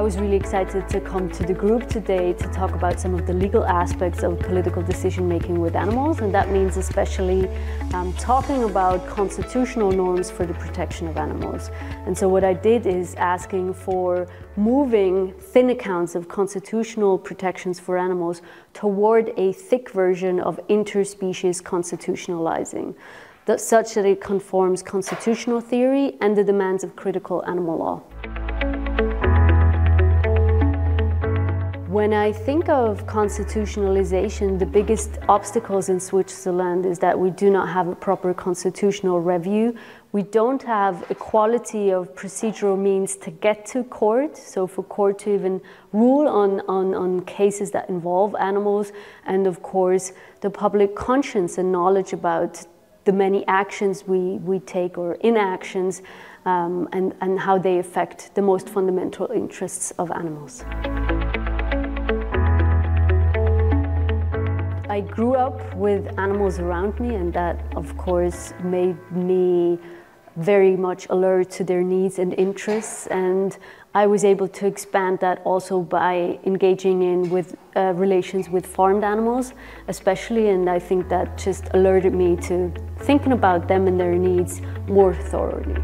was really excited to come to the group today to talk about some of the legal aspects of political decision making with animals, and that means especially talking about constitutional norms for the protection of animals. And so what I did is asking for moving thin accounts of constitutional protections for animals toward a thick version of interspecies constitutionalizing, such that it conforms constitutional theory and the demands of critical animal law. When I think of constitutionalization, the biggest obstacles in Switzerland is that we do not have a proper constitutional review. We don't have equality of procedural means to get to court, so for court to even rule on cases that involve animals, and of course the public conscience and knowledge about the many actions we take or inactions and how they affect the most fundamental interests of animals. I grew up with animals around me, and that of course made me very much alert to their needs and interests, and I was able to expand that also by engaging in with relations with farmed animals especially, and I think that just alerted me to thinking about them and their needs more thoroughly.